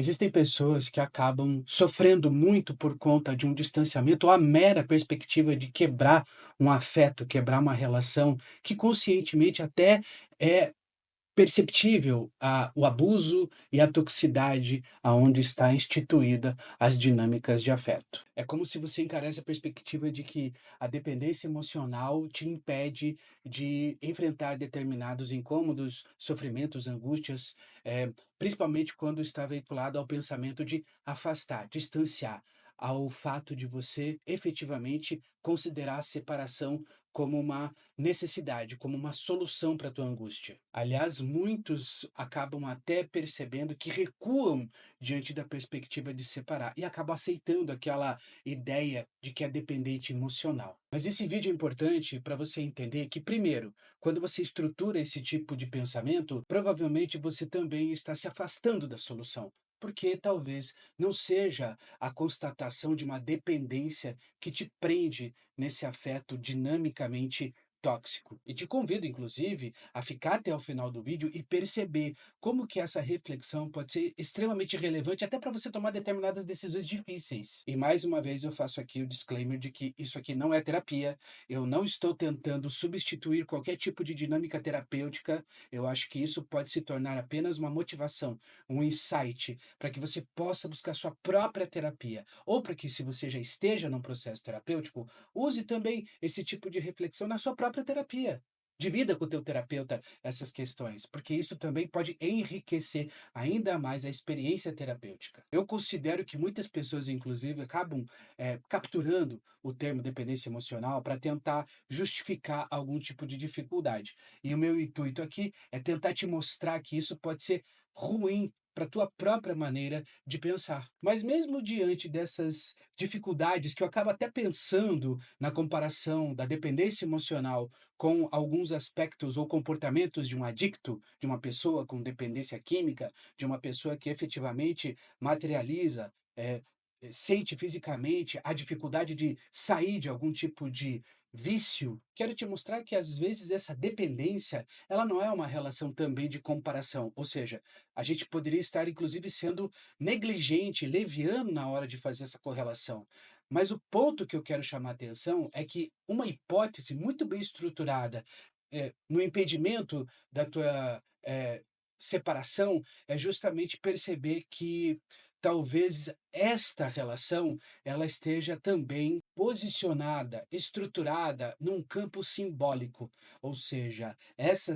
Existem pessoas que acabam sofrendo muito por conta de um distanciamento ou a mera perspectiva de quebrar um afeto, quebrar uma relação que conscientemente até é perceptível o abuso e a toxicidade aonde está instituída as dinâmicas de afeto. É como se você encarasse a perspectiva de que a dependência emocional te impede de enfrentar determinados incômodos, sofrimentos, angústias, principalmente quando está veiculado ao pensamento de afastar, distanciar, ao fato de você efetivamente considerar a separação como uma necessidade, como uma solução para a tua angústia. Aliás, muitos acabam até percebendo que recuam diante da perspectiva de separar e acabam aceitando aquela ideia de que é dependente emocional. Mas esse vídeo é importante para você entender que, primeiro, quando você estrutura esse tipo de pensamento, provavelmente você também está se afastando da solução. Porque talvez não seja a constatação de uma dependência que te prende nesse afeto dinamicamente tóxico. E te convido, inclusive, a ficar até o final do vídeo e perceber como que essa reflexão pode ser extremamente relevante até para você tomar determinadas decisões difíceis. E mais uma vez eu faço aqui o disclaimer de que isso aqui não é terapia, eu não estou tentando substituir qualquer tipo de dinâmica terapêutica, eu acho que isso pode se tornar apenas uma motivação, um insight, para que você possa buscar sua própria terapia, ou para que, se você já esteja num processo terapêutico, use também esse tipo de reflexão na sua própria terapia. Divida com o teu terapeuta essas questões, porque isso também pode enriquecer ainda mais a experiência terapêutica. Eu considero que muitas pessoas, inclusive, acabam capturando o termo dependência emocional para tentar justificar algum tipo de dificuldade. E o meu intuito aqui é tentar te mostrar que isso pode ser ruim para a tua própria maneira de pensar. Mas mesmo diante dessas dificuldades, que eu acabo até pensando na comparação da dependência emocional com alguns aspectos ou comportamentos de um adicto, de uma pessoa com dependência química, de uma pessoa que efetivamente materializa, sente fisicamente a dificuldade de sair de algum tipo de vício, quero te mostrar que às vezes essa dependência, ela não é uma relação também de comparação, ou seja, a gente poderia estar inclusive sendo negligente, leviano na hora de fazer essa correlação. Mas o ponto que eu quero chamar a atenção é que uma hipótese muito bem estruturada, no impedimento da tua, separação, é justamente perceber que talvez esta relação, ela esteja também posicionada, estruturada num campo simbólico, ou seja, essa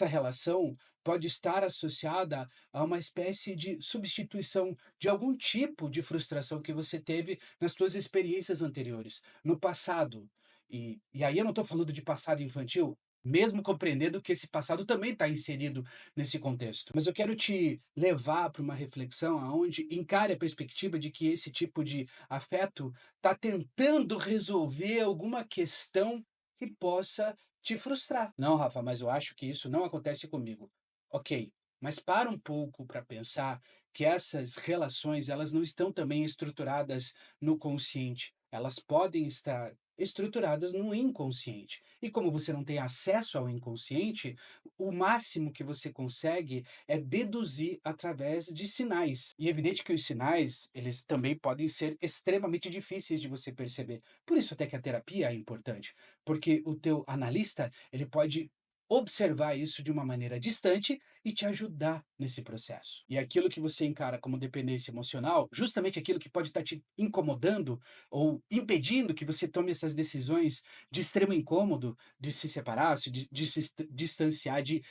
relação pode estar associada a uma espécie de substituição de algum tipo de frustração que você teve nas suas experiências anteriores, no passado. E aí eu não estou falando de passado infantil, mesmo compreendendo que esse passado também está inserido nesse contexto. Mas eu quero te levar para uma reflexão aonde encare a perspectiva de que esse tipo de afeto está tentando resolver alguma questão que possa te frustrar. Não, Rafa, mas eu acho que isso não acontece comigo. Ok, mas para um pouco para pensar que essas relações, elas não estão também estruturadas no consciente. Elas podem estar estruturadas no inconsciente. E como você não tem acesso ao inconsciente, o máximo que você consegue é deduzir através de sinais. E é evidente que os sinais, eles também podem ser extremamente difíceis de você perceber. Por isso até que a terapia é importante, porque o teu analista, ele pode observar isso de uma maneira distante e te ajudar nesse processo. E aquilo que você encara como dependência emocional, justamente aquilo que pode estar te incomodando ou impedindo que você tome essas decisões de extremo incômodo, de se separar, de se distanciar, de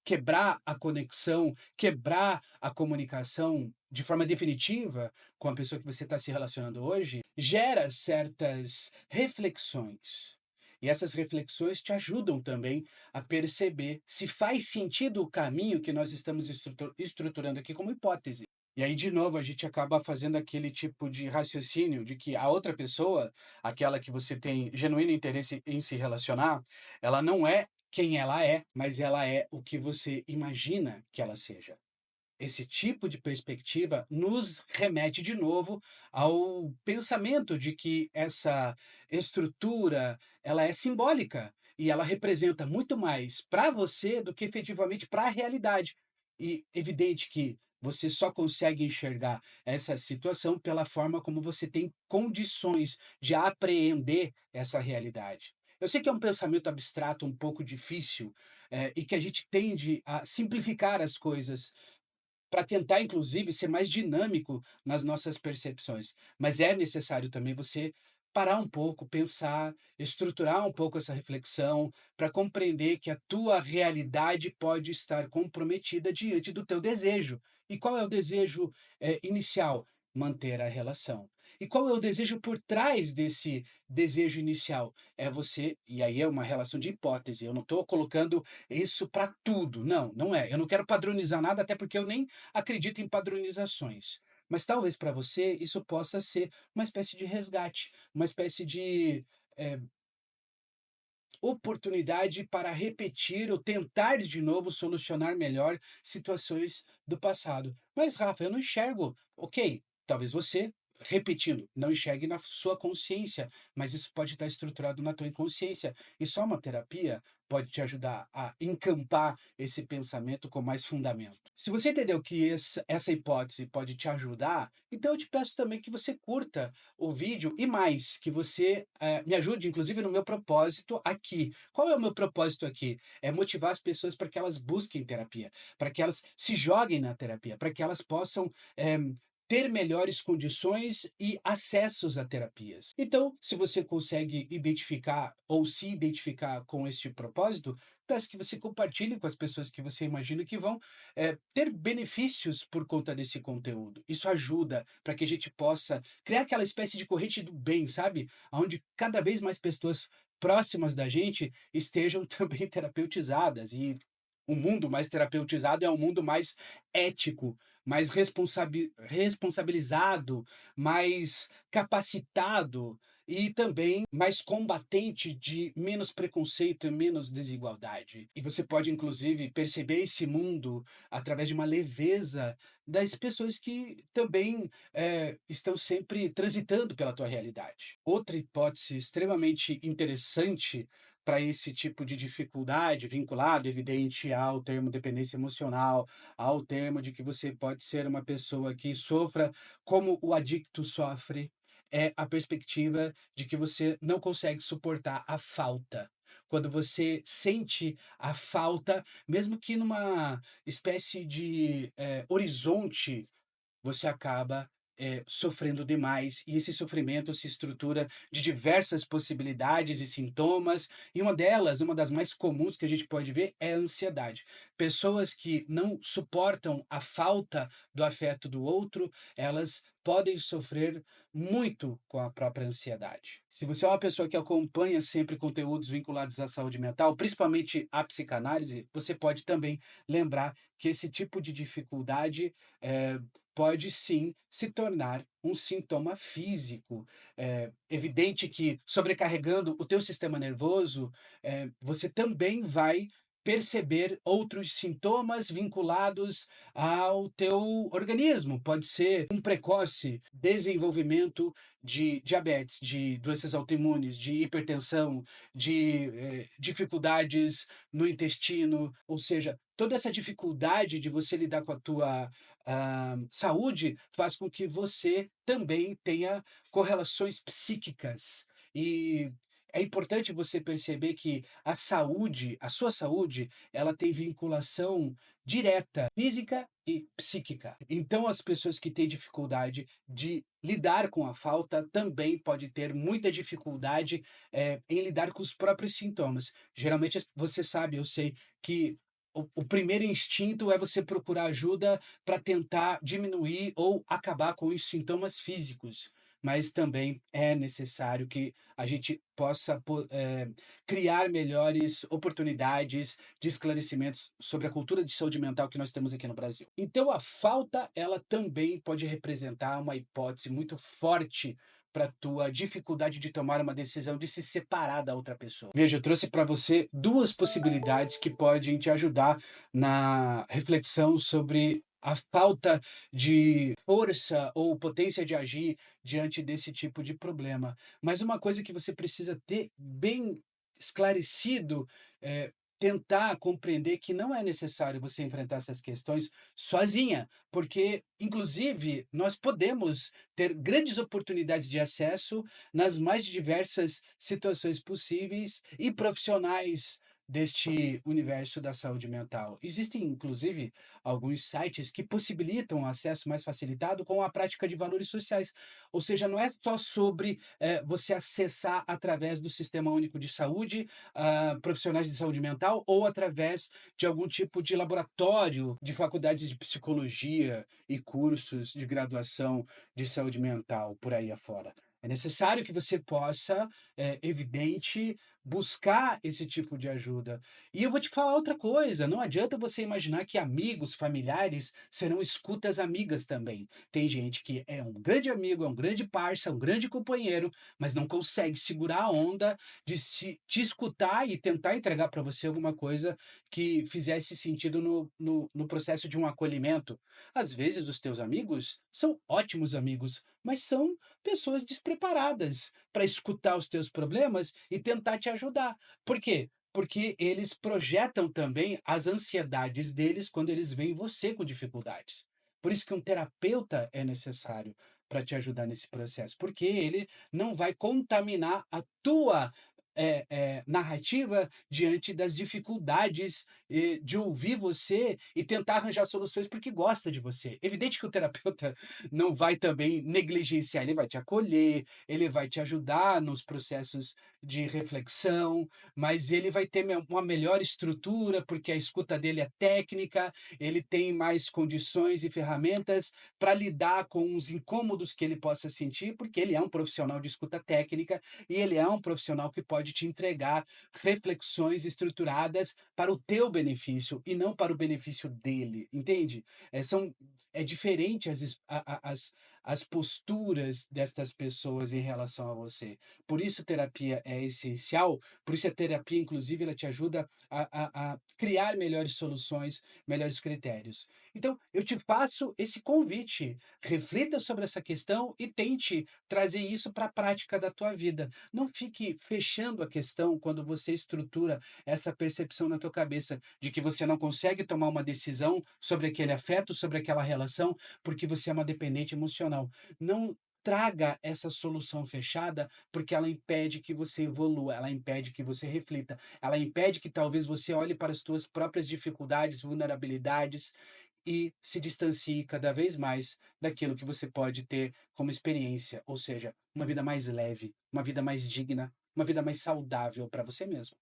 quebrar a conexão, quebrar a comunicação de forma definitiva com a pessoa que você está se relacionando hoje, gera certas reflexões. E essas reflexões te ajudam também a perceber se faz sentido o caminho que nós estamos estruturando aqui como hipótese. E aí, de novo, a gente acaba fazendo aquele tipo de raciocínio de que a outra pessoa, aquela que você tem genuíno interesse em se relacionar, ela não é quem ela é, mas ela é o que você imagina que ela seja. Esse tipo de perspectiva nos remete de novo ao pensamento de que essa estrutura, ela é simbólica e ela representa muito mais para você do que efetivamente para a realidade. E evidente que Você só consegue enxergar essa situação pela forma como você tem condições de apreender essa realidade. Eu sei que é um pensamento abstrato um pouco difícil, e que a gente tende a simplificar as coisas para tentar inclusive ser mais dinâmico nas nossas percepções, mas é necessário também você parar um pouco, pensar, estruturar um pouco essa reflexão, para compreender que a tua realidade pode estar comprometida diante do teu desejo. E qual é o desejo, inicial? Manter a relação. E qual é o desejo por trás desse desejo inicial? É você e aí é uma relação de hipótese, eu não estou colocando isso para tudo, não, não é. Eu não quero padronizar nada, até porque eu nem acredito em padronizações. Mas talvez para você isso possa ser uma espécie de resgate, uma espécie de, eh, oportunidade para repetir ou tentar de novo solucionar melhor situações do passado. Mas, Rafa, eu não enxergo. Ok, talvez você, repetindo, não enxergue na sua consciência, mas isso pode estar estruturado na tua inconsciência. E só uma terapia pode te ajudar a encampar esse pensamento com mais fundamento. Se você entendeu que essa hipótese pode te ajudar, então eu te peço também que você curta o vídeo e mais, que você, me ajude inclusive no meu propósito aqui. Qual é o meu propósito aqui? É motivar as pessoas para que elas busquem terapia, para que elas se joguem na terapia, para que elas possam, ter melhores condições e acessos a terapias. Então, se você consegue identificar ou se identificar com este propósito, peço que você compartilhe com as pessoas que você imagina que vão, ter benefícios por conta desse conteúdo. Isso ajuda para que a gente possa criar aquela espécie de corrente do bem, sabe? Onde cada vez mais pessoas próximas da gente estejam também terapeutizadas e um mundo mais terapeutizado é um mundo mais ético, mais responsabilizado, mais capacitado e também mais combatente de menos preconceito e menos desigualdade. E você pode inclusive perceber esse mundo através de uma leveza das pessoas que também, estão sempre transitando pela tua realidade. Outra hipótese extremamente interessante para esse tipo de dificuldade, vinculado, evidente, ao termo dependência emocional, ao termo de que você pode ser uma pessoa que sofra como o adicto sofre, é a perspectiva de que você não consegue suportar a falta. Quando você sente a falta, mesmo que numa espécie de, horizonte, você acaba, sofrendo demais, e esse sofrimento se estrutura de diversas possibilidades e sintomas, e uma das mais comuns que a gente pode ver é a ansiedade. Pessoas que não suportam a falta do afeto do outro, elas podem sofrer muito com a própria ansiedade. Se você é uma pessoa que acompanha sempre conteúdos vinculados à saúde mental, principalmente à psicanálise, você pode também lembrar que esse tipo de dificuldade, pode sim se tornar um sintoma físico. É evidente que sobrecarregando o teu sistema nervoso, você também vai perceber outros sintomas vinculados ao teu organismo. Pode ser um precoce desenvolvimento de diabetes, de doenças autoimunes, de hipertensão, de, dificuldades no intestino, ou seja, toda essa dificuldade de você lidar com a tua saúde faz com que você também tenha correlações psíquicas. E é importante você perceber que a sua saúde, ela tem vinculação direta física e psíquica. Então as pessoas que têm dificuldade de lidar com a falta também pode ter muita dificuldade, em lidar com os próprios sintomas. Geralmente você sabe, eu sei que o primeiro instinto é você procurar ajuda para tentar diminuir ou acabar com os sintomas físicos, mas também é necessário que a gente possa criar melhores oportunidades de esclarecimentos sobre a cultura de saúde mental que nós temos aqui no Brasil. Então a falta, ela também pode representar uma hipótese muito forte para a tua dificuldade de tomar uma decisão de se separar da outra pessoa. Veja, eu trouxe para você 2 possibilidades que podem te ajudar na reflexão sobre a falta de força ou potência de agir diante desse tipo de problema. Mas uma coisa que você precisa ter bem esclarecido, tentar compreender que não é necessário você enfrentar essas questões sozinha, porque, inclusive, nós podemos ter grandes oportunidades de acesso nas mais diversas situações possíveis e profissionais deste universo da saúde mental. Existem, inclusive, alguns sites que possibilitam um acesso mais facilitado com a prática de valores sociais, ou seja, não é só sobre, você acessar através do Sistema Único de Saúde, profissionais de saúde mental ou através de algum tipo de laboratório de faculdades de psicologia e cursos de graduação de saúde mental por aí afora. É necessário que você possa, evidente, buscar esse tipo de ajuda. E eu vou te falar outra coisa, não adianta você imaginar que amigos, familiares serão escutas amigas também. Tem gente que é um grande amigo, é um grande parça, um grande companheiro, mas não consegue segurar a onda de se te escutar e tentar entregar para você alguma coisa que fizesse sentido no processo de um acolhimento. Às vezes, os teus amigos são ótimos amigos, mas são pessoas despreparadas para escutar os teus problemas e tentar te ajudar. Por quê? Porque eles projetam também as ansiedades deles quando eles veem você com dificuldades. Por isso que um terapeuta é necessário para te ajudar nesse processo, porque ele não vai contaminar a tua narrativa diante das dificuldades, de ouvir você e tentar arranjar soluções porque gosta de você. Evidente que o terapeuta não vai também negligenciar, ele vai te acolher, ele vai te ajudar nos processos de reflexão, mas ele vai ter uma melhor estrutura, porque a escuta dele é técnica, ele tem mais condições e ferramentas para lidar com os incômodos que ele possa sentir, porque ele é um profissional de escuta técnica e ele é um profissional que pode te entregar reflexões estruturadas para o teu benefício e não para o benefício dele, entende? É diferente as posturas destas pessoas em relação a você. Por isso terapia é essencial, por isso a terapia inclusive ela te ajuda a criar melhores soluções, melhores critérios. Então eu te faço esse convite, reflita sobre essa questão e tente trazer isso para a prática da tua vida. Não fique fechando a questão quando você estrutura essa percepção na tua cabeça de que você não consegue tomar uma decisão sobre aquele afeto, sobre aquela relação, porque você é uma dependente emocional. Não traga essa solução fechada, porque ela impede que você evolua, ela impede que você reflita, ela impede que talvez você olhe para as tuas próprias dificuldades, vulnerabilidades e se distancie cada vez mais daquilo que você pode ter como experiência, ou seja, uma vida mais leve, uma vida mais digna, uma vida mais saudável para você mesmo.